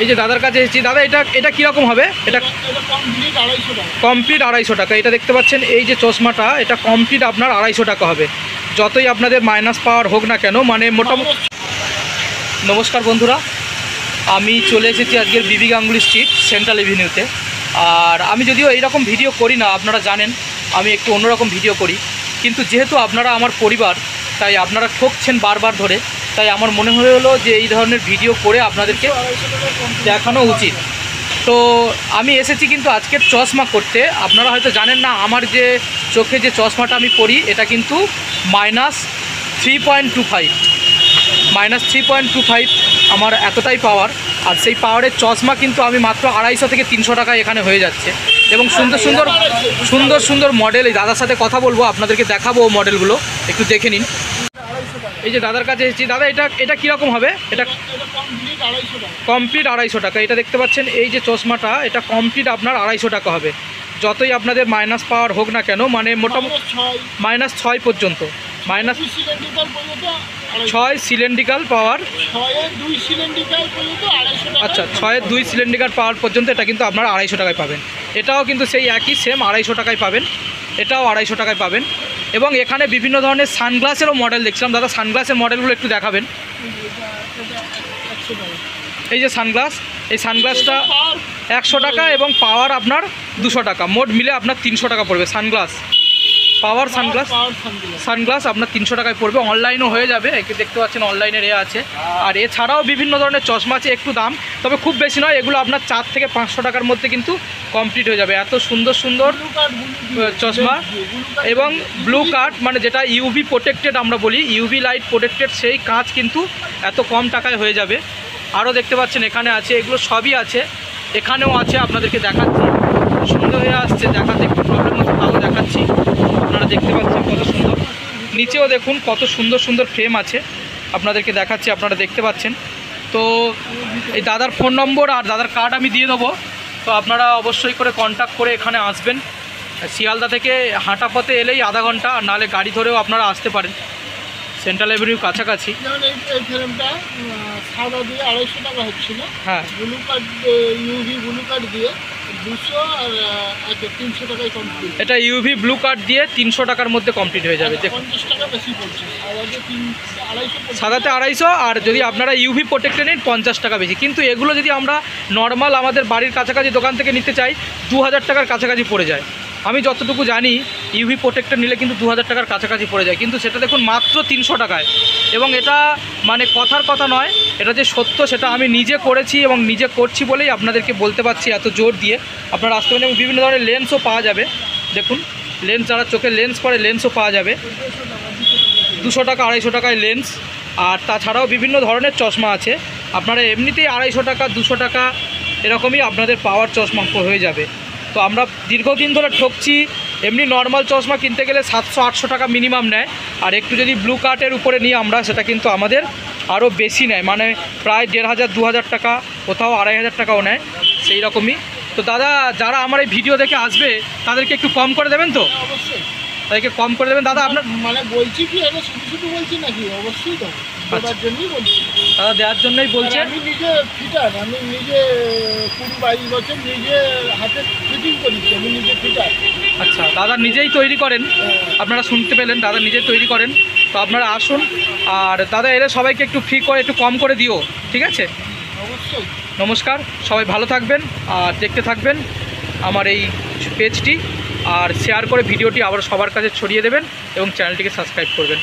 এই যে দাদার কাছে এসেছি, দাদা এটা কীরকম হবে? এটা কমপ্লিট 250 টাকা। এটা দেখতে পাচ্ছেন এই যে চশমাটা, এটা কমপ্লিট আপনার 250 টাকা হবে, যতই আপনাদের মাইনাস পাওয়ার হোক না কেন। মানে মোটামুটি। নমস্কার বন্ধুরা, আমি চলে এসেছি আজকের বিবি গাঙ্গুলি স্ট্রিট সেন্ট্রাল এভিনিউতে। আর আমি যদিও এইরকম ভিডিও করি না, আপনারা জানেন আমি একটু অন্যরকম ভিডিও করি, কিন্তু যেহেতু আপনারা আমার পরিবার, তাই আপনারা ঠকছেন বারবার ধরে, তাই আমার মনে হলো যে এই ধরনের ভিডিও করে আপনাদেরকে দেখানো উচিত। তো আমি এসেছি কিন্তু আজকের চশমা করতে। আপনারা হয়তো জানেন না, আমার যে চোখে যে চশমাটা আমি পরি এটা কিন্তু -3.25 আমার এতটাই পাওয়ার। আর সেই পাওয়ারের চশমা কিন্তু আমি মাত্র 250 থেকে 300 টাকায় এখানে হয়ে যাচ্ছে। এবং সুন্দর সুন্দর মডেল। এই দাদার সাথে কথা বলবো, আপনাদেরকে দেখাবো মডেলগুলো, একটু দেখে নিন। এই যে দাদার কাছে এসেছি, দাদা এটা কীরকম হবে? এটা কমপ্লিট 250 টাকা। এটা দেখতে পাচ্ছেন এই যে চশমাটা, এটা কমপ্লিট আপনার 250 টাকা হবে, যতই আপনাদের মাইনাস পাওয়ার হোক না কেন। মানে মোটামুটি -6 পর্যন্ত, -6 সিলিন্ড্রিক্যাল পাওয়ার। আচ্ছা, 6-এর 2 সিলিন্ড্রিক্যাল পাওয়ার পর্যন্ত এটা কিন্তু আপনারা 250 টাকায় পাবেন। এটাও কিন্তু সেই একই সেম 250 টাকায় পাবেন, এটাও 250 টাকায় পাবেন। এবং এখানে বিভিন্ন ধরনের সানগ্লাসেরও মডেল দেখছিলাম। দাদা সানগ্লাসের মডেলগুলো একটু দেখাবেন। এই যে সানগ্লাস, এই সানগ্লাসটা 100 টাকা এবং পাওয়ার আপনার 200 টাকা, মোট মিলে আপনার 300 টাকা পড়বে। সানগ্লাস পাওয়ার সানগ্লাস আপনার 300 টাকায় পড়বে। অনলাইনও হয়ে যাবে, একে দেখতে পাচ্ছেন অনলাইনের আছে। আর এছাড়াও বিভিন্ন ধরনের চশমা আছে, একটু দাম, তবে খুব বেশি নয়। এগুলো আপনার 4 থেকে 500 টাকার মধ্যে কিন্তু কমপ্লিট হয়ে যাবে। এত সুন্দর সুন্দর চশমা। এবং ব্লু কার্ড, মানে যেটা ইউভি প্রোটেক্টেড আমরা বলি, ইউভি লাইট প্রোটেক্টেড, সেই কাঁচ কিন্তু এত কম টাকায় হয়ে যাবে। আরও দেখতে পাচ্ছেন এখানে আছে, এগুলো সবই আছে, এখানেও আছে, আপনাদেরকে দেখাচ্ছি। সুন্দর হয়ে আসছে, দেখাতে একটু প্রবলেম হচ্ছে, তাও দেখাচ্ছি। আপনারা দেখতে পাচ্ছেন কত সুন্দর, নিচেও দেখুন কত সুন্দর সুন্দর ফ্রেম আছে, আপনাদেরকে দেখাচ্ছি, আপনারা দেখতে পাচ্ছেন। তো এই দাদার ফোন নম্বর আর দাদার কার্ড আমি দিয়ে দেবো, তো আপনারা অবশ্যই করে কন্ট্যাক্ট করে এখানে আসবেন। শিয়ালদা থেকে হাঁটা পথে এলেই আধা ঘন্টা, আর নাহলে গাড়ি ধরেও আপনারা আসতে পারেন, সেন্ট্রাল এভিনিউ কাছাকাছি। এই ফ্রেমটা সাদা দিয়ে 250 টাকা হচ্ছিল, হ্যাঁ, blue card UV blue card দিয়ে 200 আর 300 টাকায় কমপ্লিট। এটা ইউভি ব্লু কার্ড দিয়ে 300 টাকার মধ্যে কমপ্লিট হয়ে যাবে। 50 টাকা বেশি পড়ছে, সাদাতে 250, আর যদি আপনারা ইউভি প্রোটেক্টে নিন 50 টাকা বেশি। কিন্তু এগুলো যদি আমরা নর্মাল আমাদের বাড়ির কাছাকাছি দোকান থেকে নিতে চাই 2000 টাকার কাছাকাছি পড়ে যায়। আমি যতটুকু জানি ইউভি প্রোটেক্টর নিলে কিন্তু 2000 টাকার কাছাকাছি পড়ে যায়, কিন্তু সেটা দেখুন মাত্র 300 টাকায়। এবং এটা মানে কথার কথা নয়, এটা যে সত্য সেটা আমি নিজে করেছি এবং নিজে করছি বলেই আপনাদেরকে বলতে পারছি এত জোর দিয়ে। আপনারা আসতে পারেন। এবং বিভিন্ন ধরনের লেন্সও পাওয়া যাবে, দেখুন লেন্স, যারা চোখে লেন্স পরে লেন্সও পাওয়া যাবে 200 টাকা 250 টাকায় লেন্স। আর তাছাড়াও বিভিন্ন ধরনের চশমা আছে, আপনারা এমনিতেই 250 টাকা 200 টাকা এরকমই আপনাদের পাওয়ার চশমা হয়ে যাবে। তো আমরা দীর্ঘদিন ধরে ঠকছি। এমনি নর্মাল চশমা কিনতে গেলে 700-800 টাকা মিনিমাম নেয়, আর একটু যদি ব্লু কার্টের উপরে নিই আমরা, সেটা কিন্তু আমাদের আরও বেশি নেয়, মানে প্রায় 1500-2000 টাকা, কোথাও 2500 টাকাও নেয়, সেই রকমই। তো দাদা, যারা আমার এই ভিডিও দেখে আসবে তাদেরকে একটু কম করে দেবেন তো? অবশ্যই তাদেরকে কম করে দেবেন দাদা। আপনার মানে বলছি কি, এটা শুধু বলছি নাকি? অবশ্যই তো দেওয়ার জন্যই বলছি। দাদা দেওয়ার জন্যই বলছেন। আমি নিজে ফিটার, আমি নিজে 20-22 বছর নিজে হাতে ফিটিং করেছি, আমি নিজে ফিটার। আচ্ছা, দাদা নিজেই তৈরি করেন, আপনারা শুনতে পেলেন, দাদা নিজেই তৈরি করেন। তো আপনারা আসুন, আর দাদা এলে সবাইকে একটু ফ্রি করে একটু কম করে দিও, ঠিক আছে? অবশ্যই। নমস্কার, সবাই ভালো থাকবেন আর দেখতে থাকবেন আমার এই পেজটি, আর শেয়ার করে ভিডিওটি আবার সবার কাছে ছড়িয়ে দেবেন এবং চ্যানেলটিকে সাবস্ক্রাইব করবেন।